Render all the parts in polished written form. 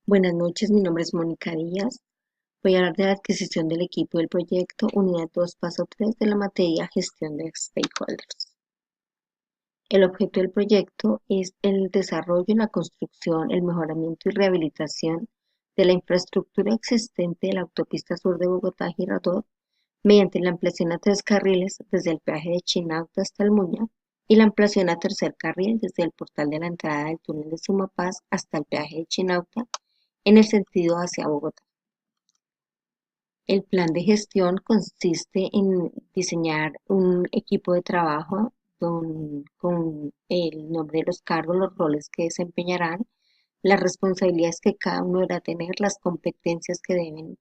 Buenas noches, mi nombre es Mónica Díaz. Voy a hablar de la adquisición del equipo del proyecto Unidad 2, Paso 3 de la materia Gestión de Stakeholders. El objeto del proyecto es el desarrollo, la construcción, el mejoramiento y rehabilitación de la infraestructura existente de la autopista sur de Bogotá-Girardot mediante la ampliación a 3 carriles desde el peaje de Chinauta hasta el Muña y la ampliación a tercer carril desde el portal de la entrada del túnel de Sumapaz hasta el peaje de Chinauta en el sentido hacia Bogotá. El plan de gestión consiste en diseñar un equipo de trabajo con el nombre de los cargos, los roles que desempeñarán, las responsabilidades que cada uno deberá tener, las competencias que deben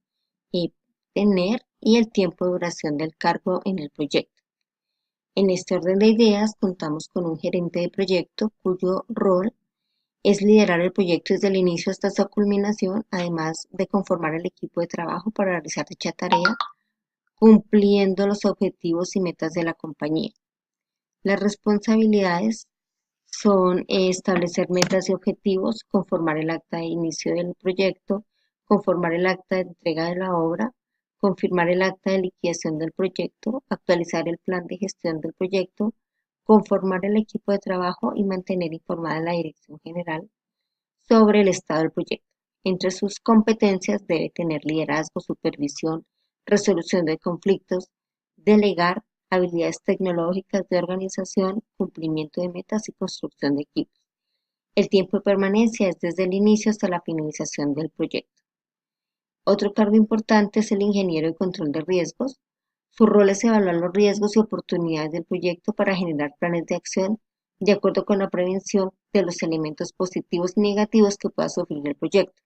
eh, tener y el tiempo de duración del cargo en el proyecto. En este orden de ideas, contamos con un gerente de proyecto cuyo rol es liderar el proyecto desde el inicio hasta su culminación, además de conformar el equipo de trabajo para realizar dicha tarea, cumpliendo los objetivos y metas de la compañía. Las responsabilidades son establecer metas y objetivos, conformar el acta de inicio del proyecto, conformar el acta de entrega de la obra, confirmar el acta de liquidación del proyecto, actualizar el plan de gestión del proyecto, conformar el equipo de trabajo y mantener informada a la dirección general sobre el estado del proyecto. Entre sus competencias debe tener liderazgo, supervisión, resolución de conflictos, delegar, habilidades tecnológicas de organización, cumplimiento de metas y construcción de equipos. El tiempo de permanencia es desde el inicio hasta la finalización del proyecto. Otro cargo importante es el ingeniero de control de riesgos. Su rol es evaluar los riesgos y oportunidades del proyecto para generar planes de acción de acuerdo con la prevención de los elementos positivos y negativos que pueda sufrir el proyecto.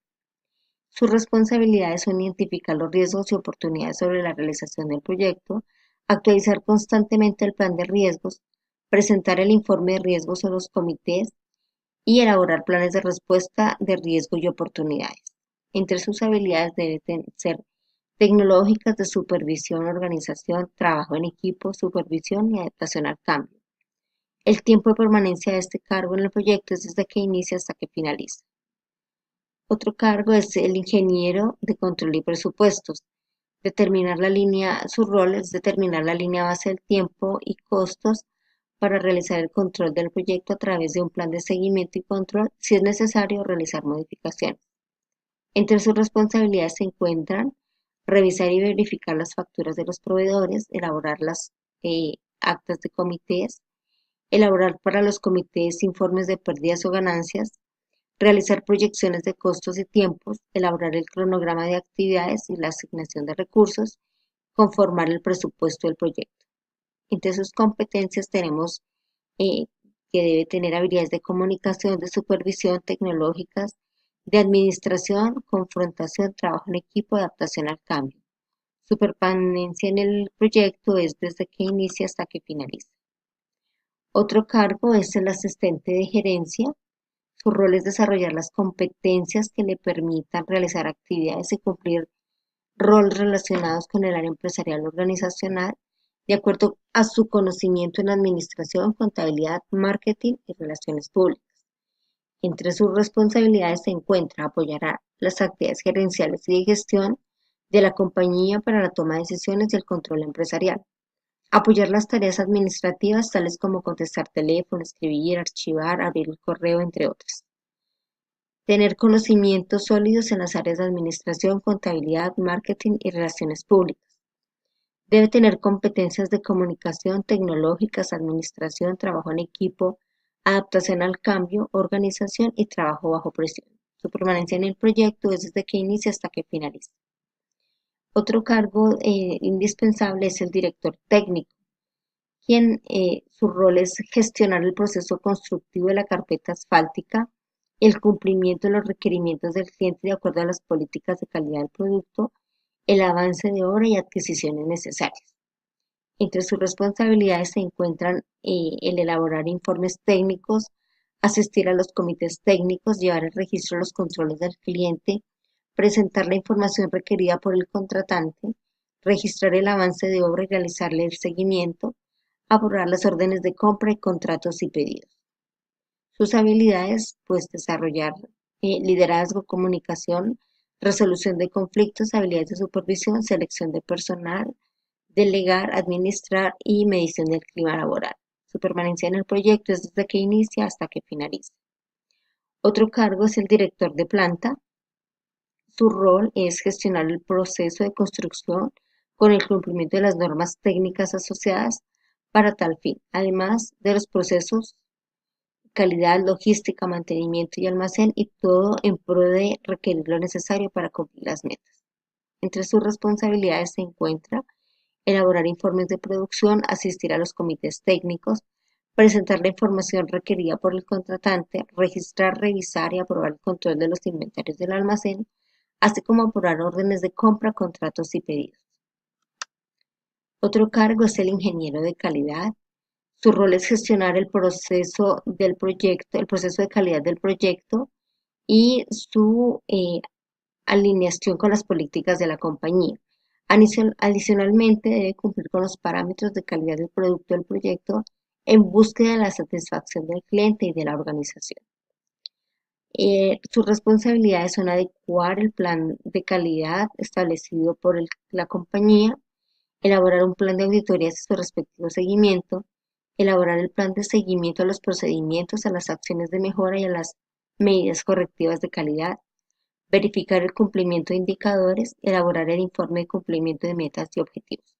Sus responsabilidades son identificar los riesgos y oportunidades sobre la realización del proyecto, actualizar constantemente el plan de riesgos, presentar el informe de riesgos a los comités y elaborar planes de respuesta de riesgo y oportunidades. Entre sus habilidades deben ser tecnológicas de supervisión, organización, trabajo en equipo, supervisión y adaptación al cambio. El tiempo de permanencia de este cargo en el proyecto es desde que inicia hasta que finaliza. Otro cargo es el ingeniero de control y presupuestos. Su rol es determinar la línea base del tiempo y costos para realizar el control del proyecto a través de un plan de seguimiento y control, si es necesario realizar modificaciones. Entre sus responsabilidades se encuentran revisar y verificar las facturas de los proveedores, elaborar las actas de comités, elaborar para los comités informes de pérdidas o ganancias, realizar proyecciones de costos y tiempos, elaborar el cronograma de actividades y la asignación de recursos, conformar el presupuesto del proyecto. Entre sus competencias tenemos eh, que debe tener habilidades de comunicación, de supervisión, tecnológicas, de administración, confrontación, trabajo en equipo, adaptación al cambio. Su permanencia en el proyecto es desde que inicia hasta que finaliza. Otro cargo es el asistente de gerencia. Su rol es desarrollar las competencias que le permitan realizar actividades y cumplir roles relacionados con el área empresarial organizacional, de acuerdo a su conocimiento en administración, contabilidad, marketing y relaciones públicas. Entre sus responsabilidades se encuentra apoyar a las actividades gerenciales y de gestión de la compañía para la toma de decisiones y el control empresarial. Apoyar las tareas administrativas tales como contestar teléfono, escribir, archivar, abrir el correo, entre otras. Tener conocimientos sólidos en las áreas de administración, contabilidad, marketing y relaciones públicas. Debe tener competencias de comunicación, tecnológicas, administración, trabajo en equipo, adaptación al cambio, organización y trabajo bajo presión. Su permanencia en el proyecto es desde que inicia hasta que finaliza. Otro cargo indispensable es el director técnico, quien su rol es gestionar el proceso constructivo de la carpeta asfáltica, el cumplimiento de los requerimientos del cliente de acuerdo a las políticas de calidad del producto, el avance de obra y adquisiciones necesarias. Entre sus responsabilidades se encuentran el elaborar informes técnicos, asistir a los comités técnicos, llevar el registro de los controles del cliente, presentar la información requerida por el contratante, registrar el avance de obra y realizarle el seguimiento, aprobar las órdenes de compra y contratos y pedidos. Sus habilidades, pues desarrollar liderazgo, comunicación, resolución de conflictos, habilidades de supervisión, selección de personal, delegar, administrar y medición del clima laboral. Su permanencia en el proyecto es desde que inicia hasta que finaliza. Otro cargo es el director de planta. Su rol es gestionar el proceso de construcción con el cumplimiento de las normas técnicas asociadas para tal fin, además de los procesos, calidad, logística, mantenimiento y almacén, y todo en pro de requerir lo necesario para cumplir las metas. Entre sus responsabilidades se encuentra elaborar informes de producción, asistir a los comités técnicos, presentar la información requerida por el contratante, registrar, revisar y aprobar el control de los inventarios del almacén, así como aprobar órdenes de compra, contratos y pedidos. Otro cargo es el ingeniero de calidad. Su rol es gestionar el proceso del proyecto, el proceso de calidad del proyecto y su alineación con las políticas de la compañía. Adicionalmente, debe cumplir con los parámetros de calidad del producto del proyecto en búsqueda de la satisfacción del cliente y de la organización. Sus responsabilidades son adecuar el plan de calidad establecido por la compañía, elaborar un plan de auditorías y su respectivo seguimiento, elaborar el plan de seguimiento a los procedimientos, a las acciones de mejora y a las medidas correctivas de calidad, verificar el cumplimiento de indicadores, elaborar el informe de cumplimiento de metas y objetivos.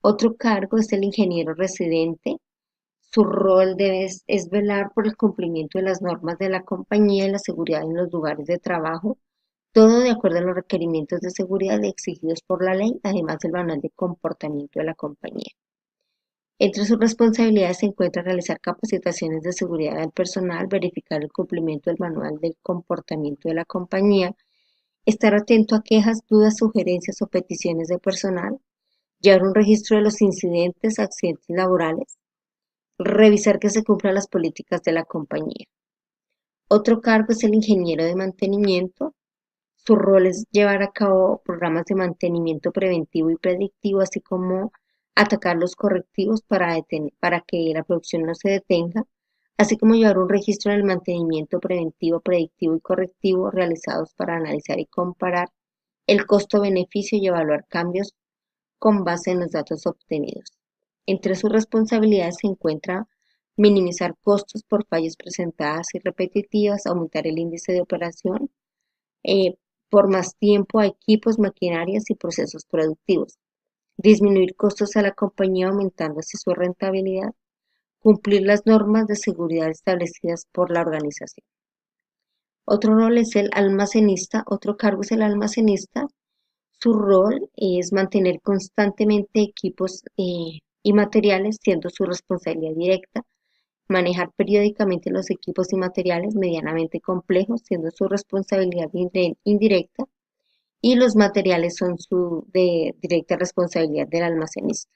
Otro cargo es el ingeniero residente. Su rol es velar por el cumplimiento de las normas de la compañía y la seguridad en los lugares de trabajo, todo de acuerdo a los requerimientos de seguridad exigidos por la ley, además del manual de comportamiento de la compañía. Entre sus responsabilidades se encuentra realizar capacitaciones de seguridad al personal, verificar el cumplimiento del manual del comportamiento de la compañía, estar atento a quejas, dudas, sugerencias o peticiones de personal, llevar un registro de los incidentes, accidentes laborales, revisar que se cumplan las políticas de la compañía. Otro cargo es el ingeniero de mantenimiento. Su rol es llevar a cabo programas de mantenimiento preventivo y predictivo, así como atacar los correctivos para que la producción no se detenga, así como llevar un registro del mantenimiento preventivo, predictivo y correctivo realizados para analizar y comparar el costo-beneficio y evaluar cambios con base en los datos obtenidos. Entre sus responsabilidades se encuentra minimizar costos por fallas presentadas y repetitivas, aumentar el índice de operación por más tiempo a equipos, maquinarias y procesos productivos, disminuir costos a la compañía aumentando así su rentabilidad, cumplir las normas de seguridad establecidas por la organización. Otro rol es el almacenista, otro cargo es el almacenista. Su rol es mantener constantemente equipos y materiales, siendo su responsabilidad directa, manejar periódicamente los equipos y materiales medianamente complejos, siendo su responsabilidad indirecta, y los materiales son su de directa responsabilidad del almacenista.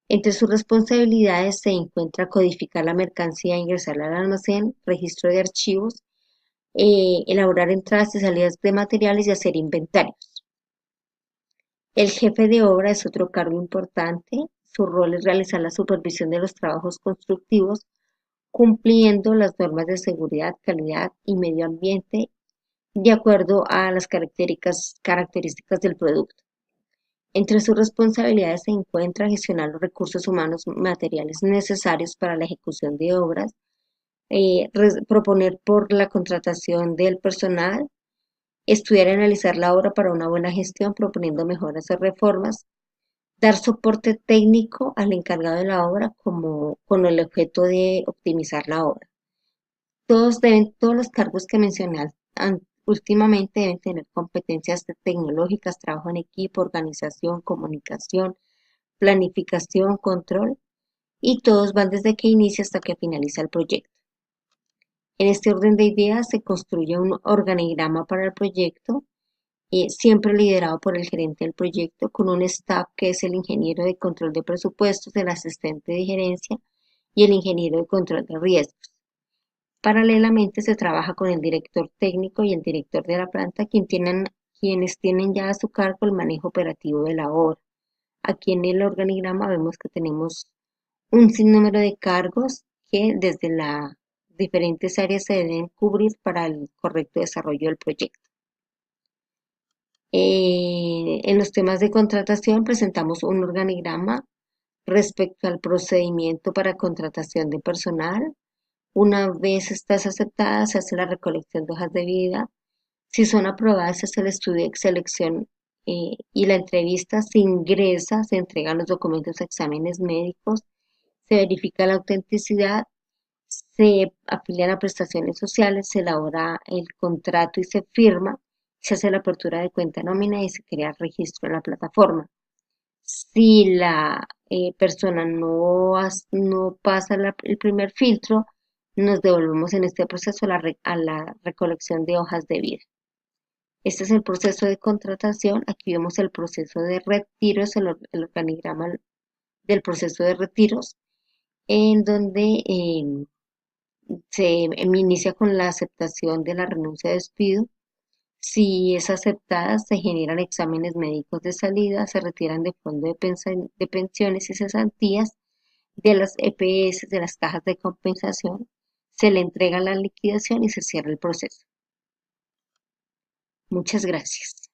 Entre sus responsabilidades se encuentra codificar la mercancía, ingresarla al almacén, registro de archivos, elaborar entradas y salidas de materiales y hacer inventarios. El jefe de obra es otro cargo importante. Su rol es realizar la supervisión de los trabajos constructivos, cumpliendo las normas de seguridad, calidad y medio ambiente de acuerdo a las características del producto. Entre sus responsabilidades se encuentra gestionar los recursos humanos materiales necesarios para la ejecución de obras, proponer por la contratación del personal, estudiar y analizar la obra para una buena gestión, proponiendo mejoras o reformas, dar soporte técnico al encargado de la obra con el objeto de optimizar la obra. Todos los cargos que mencioné últimamente deben tener competencias tecnológicas, trabajo en equipo, organización, comunicación, planificación, control, y todos van desde que inicia hasta que finaliza el proyecto. En este orden de ideas se construye un organigrama para el proyecto, siempre liderado por el gerente del proyecto, con un staff que es el ingeniero de control de presupuestos, el asistente de gerencia y el ingeniero de control de riesgos. Paralelamente se trabaja con el director técnico y el director de la planta, quienes tienen ya a su cargo el manejo operativo de la obra. Aquí en el organigrama vemos que tenemos un sinnúmero de cargos que desde diferentes áreas se deben cubrir para el correcto desarrollo del proyecto. En los temas de contratación presentamos un organigrama respecto al procedimiento para contratación de personal. Una vez estás aceptada, se hace la recolección de hojas de vida. Si son aprobadas, se hace el estudio de selección y la entrevista. Se ingresa, se entregan los documentos a exámenes médicos, se verifica la autenticidad, se afilian a prestaciones sociales, se elabora el contrato y se firma, se hace la apertura de cuenta nómina y se crea el registro en la plataforma. Si la persona no pasa el primer filtro, nos devolvemos en este proceso a la recolección de hojas de vida. Este es el proceso de contratación. Aquí vemos el proceso de retiros, el organigrama del proceso de retiros, en donde se inicia con la aceptación de la renuncia de despido. Si es aceptada, se generan exámenes médicos de salida, se retiran de fondo de pensiones y cesantías de las EPS, de las cajas de compensación, se le entrega la liquidación y se cierra el proceso. Muchas gracias.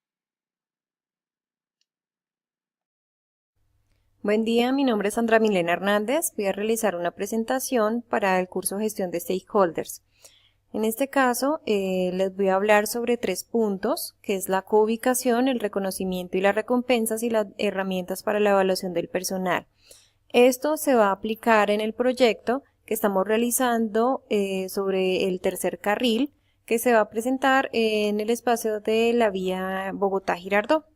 Buen día, mi nombre es Sandra Milena Hernández. Voy a realizar una presentación para el curso Gestión de Stakeholders. En este caso, les voy a hablar sobre 3 puntos, que es la coubicación, el reconocimiento y las recompensas y las herramientas para la evaluación del personal. Esto se va a aplicar en el proyecto que estamos realizando sobre el tercer carril, que se va a presentar en el espacio de la vía Bogotá-Girardot.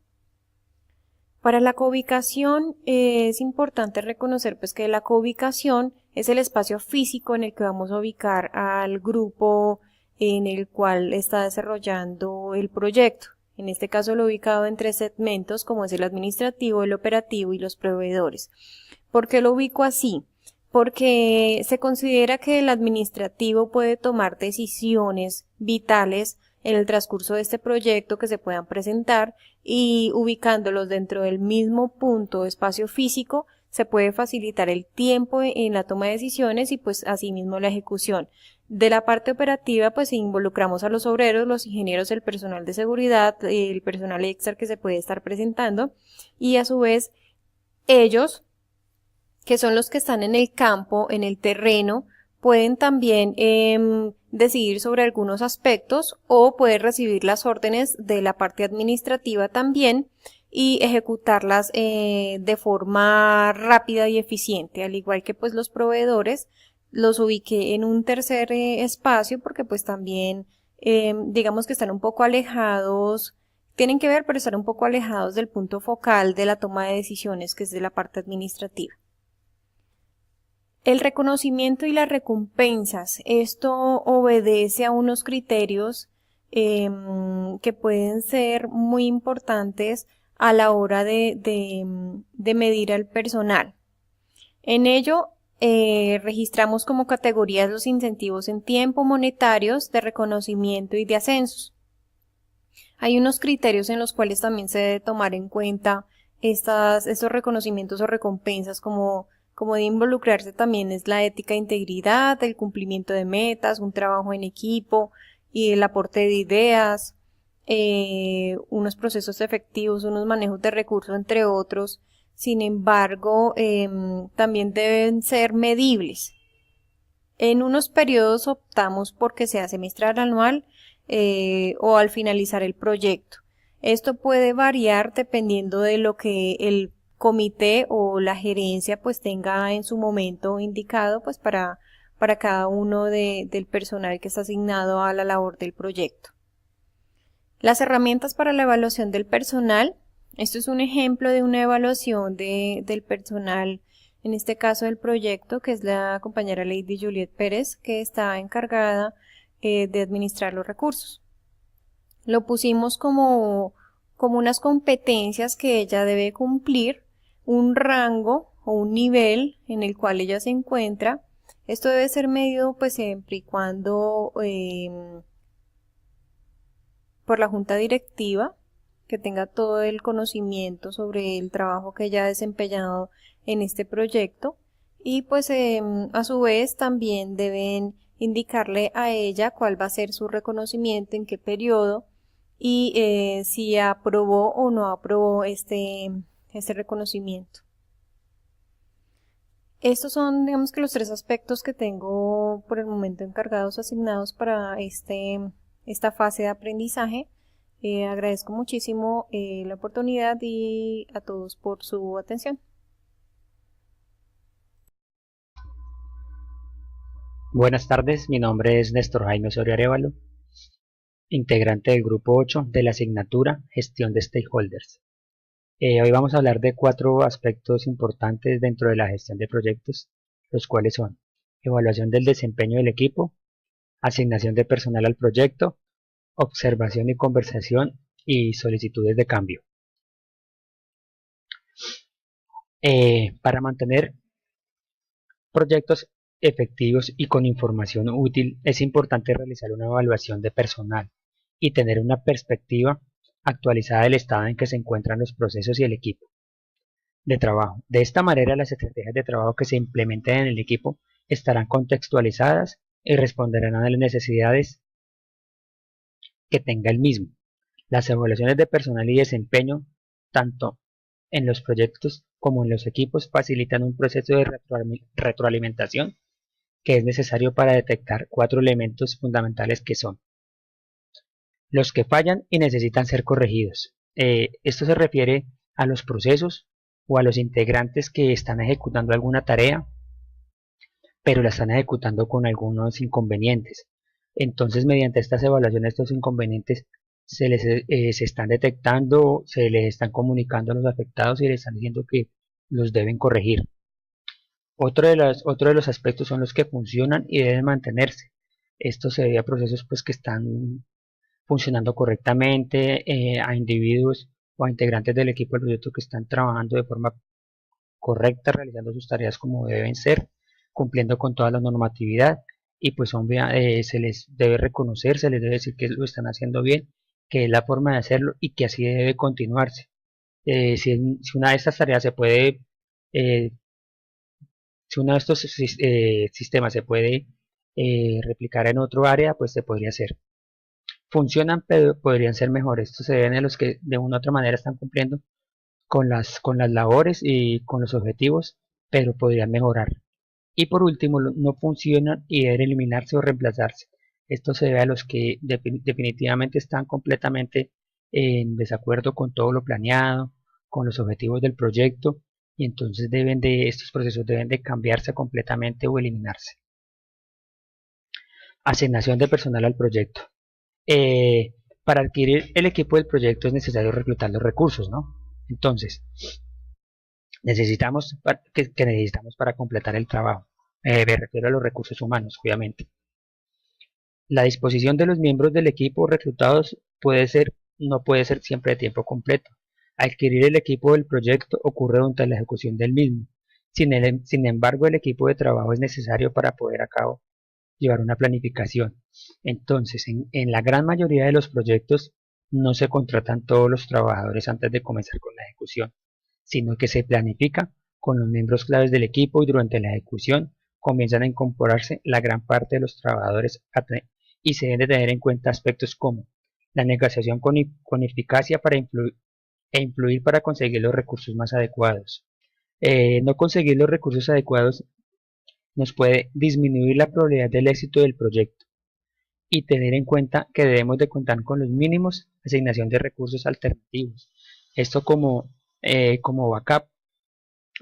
Para la coubicación es importante reconocer pues que la coubicación es el espacio físico en el que vamos a ubicar al grupo en el cual está desarrollando el proyecto. En este caso lo he ubicado en 3 segmentos como es el administrativo, el operativo y los proveedores. ¿Por qué lo ubico así? Porque se considera que el administrativo puede tomar decisiones vitales en el transcurso de este proyecto que se puedan presentar y ubicándolos dentro del mismo punto o espacio físico se puede facilitar el tiempo en la toma de decisiones y pues asimismo la ejecución. De la parte operativa pues involucramos a los obreros, los ingenieros, el personal de seguridad, el personal extra que se puede estar presentando y a su vez ellos que son los que están en el campo, en el terreno, pueden también decidir sobre algunos aspectos o pueden recibir las órdenes de la parte administrativa también y ejecutarlas de forma rápida y eficiente, al igual que pues los proveedores los ubiqué en un tercer espacio porque pues también digamos que están un poco alejados, tienen que ver pero están un poco alejados del punto focal de la toma de decisiones que es de la parte administrativa. El reconocimiento y las recompensas. Esto obedece a unos criterios que pueden ser muy importantes a la hora de medir al personal. En ello, registramos como categorías los incentivos en tiempo monetarios de reconocimiento y de ascensos. Hay unos criterios en los cuales también se debe tomar en cuenta estos reconocimientos o recompensas como de involucrarse también es la ética e integridad, el cumplimiento de metas, un trabajo en equipo y el aporte de ideas, unos procesos efectivos, unos manejos de recursos, entre otros. Sin embargo, también deben ser medibles. En unos periodos optamos por que sea semestral, anual o al finalizar el proyecto. Esto puede variar dependiendo de lo que el comité o la gerencia pues tenga en su momento indicado pues para cada uno del personal que está asignado a la labor del proyecto. Las herramientas para la evaluación del personal. Esto es un ejemplo de una evaluación del personal, en este caso del proyecto, que es la compañera Lady Juliet Pérez, que está encargada de administrar los recursos. Lo pusimos como unas competencias que ella debe cumplir, un rango o un nivel en el cual ella se encuentra. Esto debe ser medido pues siempre y cuando por la junta directiva, que tenga todo el conocimiento sobre el trabajo que ella ha desempeñado en este proyecto y pues a su vez también deben indicarle a ella cuál va a ser su reconocimiento, en qué periodo y si aprobó o no aprobó este reconocimiento. Estos son, digamos que los tres aspectos que tengo por el momento encargados, asignados para esta fase de aprendizaje. Agradezco muchísimo la oportunidad y a todos por su atención. Buenas tardes, mi nombre es Néstor Jaime Osorio Arévalo, integrante del grupo 8 de la asignatura Gestión de Stakeholders. Hoy vamos a hablar de 4 aspectos importantes dentro de la gestión de proyectos, los cuales son evaluación del desempeño del equipo, asignación de personal al proyecto, observación y conversación y solicitudes de cambio. Para mantener proyectos efectivos y con información útil, es importante realizar una evaluación de personal y tener una perspectiva actualizada del estado en que se encuentran los procesos y el equipo de trabajo. De esta manera, las estrategias de trabajo que se implementen en el equipo estarán contextualizadas y responderán a las necesidades que tenga el mismo. Las evaluaciones de personal y desempeño, tanto en los proyectos como en los equipos, facilitan un proceso de retroalimentación que es necesario para detectar 4 elementos fundamentales que son los que fallan y necesitan ser corregidos. Esto se refiere a los procesos o a los integrantes que están ejecutando alguna tarea, pero la están ejecutando con algunos inconvenientes. Entonces, mediante estas evaluaciones, estos inconvenientes se están detectando, se les están comunicando a los afectados y les están diciendo que los deben corregir. Otro de los aspectos son los que funcionan y deben mantenerse. Esto se debe a procesos pues, que están funcionando correctamente, a individuos o a integrantes del equipo del proyecto que están trabajando de forma correcta, realizando sus tareas como deben ser, cumpliendo con toda la normatividad y pues se les debe reconocer, se les debe decir que lo están haciendo bien, que es la forma de hacerlo y que así debe continuarse. Si una de estas tareas se puede si uno de estos sistemas se puede replicar en otro área, pues se podría hacer. Funcionan, pero podrían ser mejores. Esto se deben a los que de una u otra manera están cumpliendo con las labores y con los objetivos, pero podrían mejorar. Y por último, no funcionan y deben eliminarse o reemplazarse. Esto se debe a los que definitivamente están completamente en desacuerdo con todo lo planeado, con los objetivos del proyecto, y entonces estos procesos deben de cambiarse completamente o eliminarse. Asignación de personal al proyecto. Para adquirir el equipo del proyecto es necesario reclutar los recursos, ¿no? Entonces, necesitamos para completar el trabajo. Me refiero a los recursos humanos, obviamente. La disposición de los miembros del equipo reclutados no puede ser siempre de tiempo completo. Adquirir el equipo del proyecto ocurre durante la ejecución del mismo. Sin embargo, el equipo de trabajo es necesario para poder a cabo llevar una planificación. Entonces, en la gran mayoría de los proyectos no se contratan todos los trabajadores antes de comenzar con la ejecución, sino que se planifica con los miembros claves del equipo y durante la ejecución comienzan a incorporarse la gran parte de los trabajadores y se deben de tener en cuenta aspectos como la negociación con eficacia para influir para conseguir los recursos más adecuados. No conseguir los recursos adecuados nos puede disminuir la probabilidad del éxito del proyecto y tener en cuenta que debemos de contar con los mínimos asignación de recursos alternativos. Esto como backup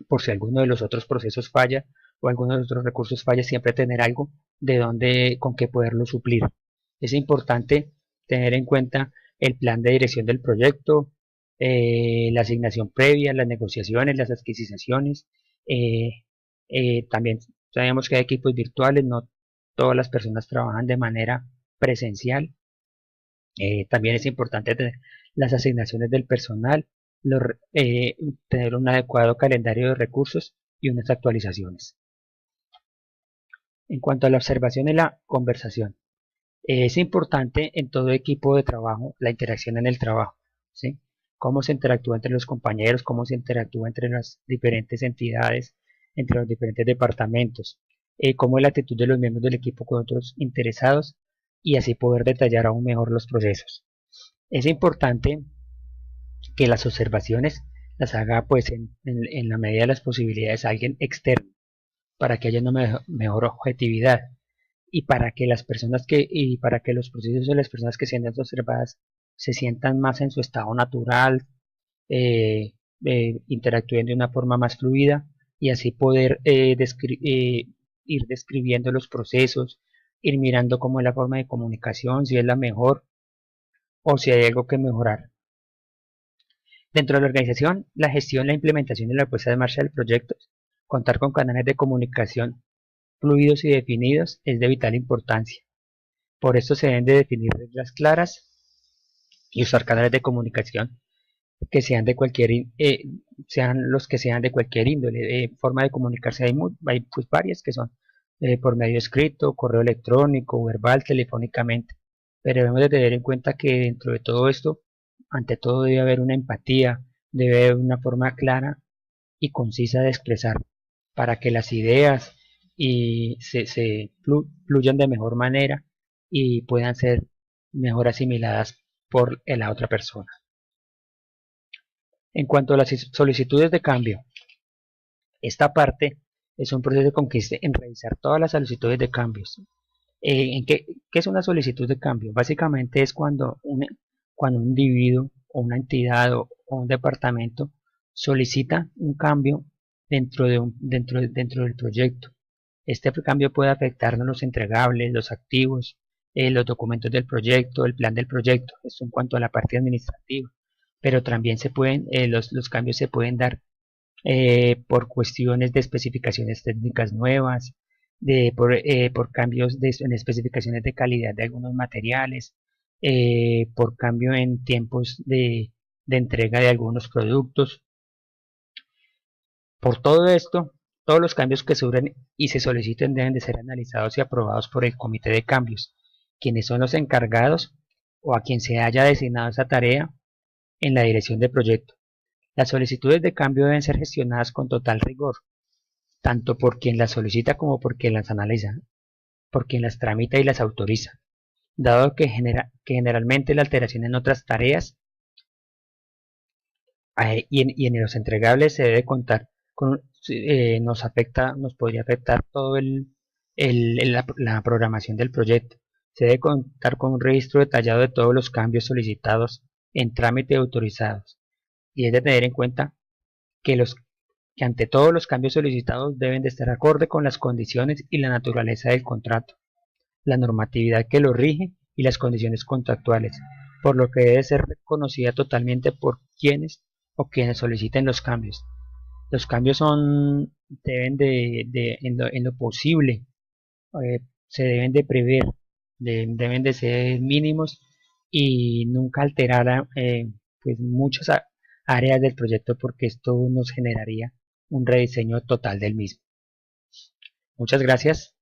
por si alguno de los otros procesos falla o alguno de los otros recursos falla, siempre tener algo con que poderlo suplir. Es importante tener en cuenta el plan de dirección del proyecto, la asignación previa, las negociaciones, las adquisiciones. También sabemos que hay equipos virtuales, no todas las personas trabajan de manera presencial. También es importante tener las asignaciones del personal, tener un adecuado calendario de recursos y unas actualizaciones. En cuanto a la observación y la conversación, es importante en todo equipo de trabajo la interacción en el trabajo, ¿sí? Cómo se interactúa entre los compañeros, cómo se interactúa entre las diferentes entidades, entre los diferentes departamentos. cómo es la actitud de los miembros del equipo con otros interesados y así poder detallar aún mejor los procesos. Es importante que las observaciones las haga pues en la medida de las posibilidades alguien externo para que haya una mejor objetividad y para que para que los procesos de las personas que sean observadas se sientan más en su estado natural, eh, interactúen de una forma más fluida y así poder ir describiendo los procesos, ir mirando cómo es la forma de comunicación, si es la mejor o si hay algo que mejorar. Dentro de la organización, la gestión, la implementación y la puesta en marcha del proyecto, contar con canales de comunicación fluidos y definidos es de vital importancia. Por esto se deben de definir reglas claras y usar canales de comunicación que sean de sean los que sean de cualquier índole. Forma de comunicarse hay pues varias que son por medio escrito, correo electrónico, verbal, telefónicamente. Pero debemos de tener en cuenta que dentro de todo esto, ante todo debe haber una empatía, debe haber una forma clara y concisa de expresar para que las ideas fluyan de mejor manera y puedan ser mejor asimiladas por la otra persona. En cuanto a las solicitudes de cambio, esta parte es un proceso que consiste en revisar todas las solicitudes de cambios. ¿Qué es una solicitud de cambio? Básicamente es cuando un individuo o una entidad o un departamento solicita un cambio dentro del proyecto. Este cambio puede afectarnos los entregables, los activos, los documentos del proyecto, el plan del proyecto. Esto en cuanto a la parte administrativa. Pero también los cambios se pueden dar por cuestiones de especificaciones técnicas nuevas, por cambios en especificaciones de calidad de algunos materiales, por cambio en tiempos de entrega de algunos productos. Por todo esto, todos los cambios que surgen y se soliciten deben de ser analizados y aprobados por el comité de cambios, quienes son los encargados o a quien se haya designado esa tarea en la dirección del proyecto. Las solicitudes de cambio deben ser gestionadas con total rigor, tanto por quien las solicita como por quien las analiza, por quien las tramita y las autoriza, dado que generalmente la alteración en otras tareas y en los entregables se debe contar con, nos podría afectar todo la programación del proyecto. Se debe contar con un registro detallado de todos los cambios solicitados en trámite autorizados y es de tener en cuenta que ante todos los cambios solicitados deben de estar acorde con las condiciones y la naturaleza del contrato, la normatividad que lo rige y las condiciones contractuales, por lo que debe ser reconocida totalmente por quienes soliciten los cambios. Los cambios deben en lo posible, se deben de prever, deben de ser mínimos y nunca alterar pues muchas áreas del proyecto porque esto nos generaría un rediseño total del mismo. Muchas gracias.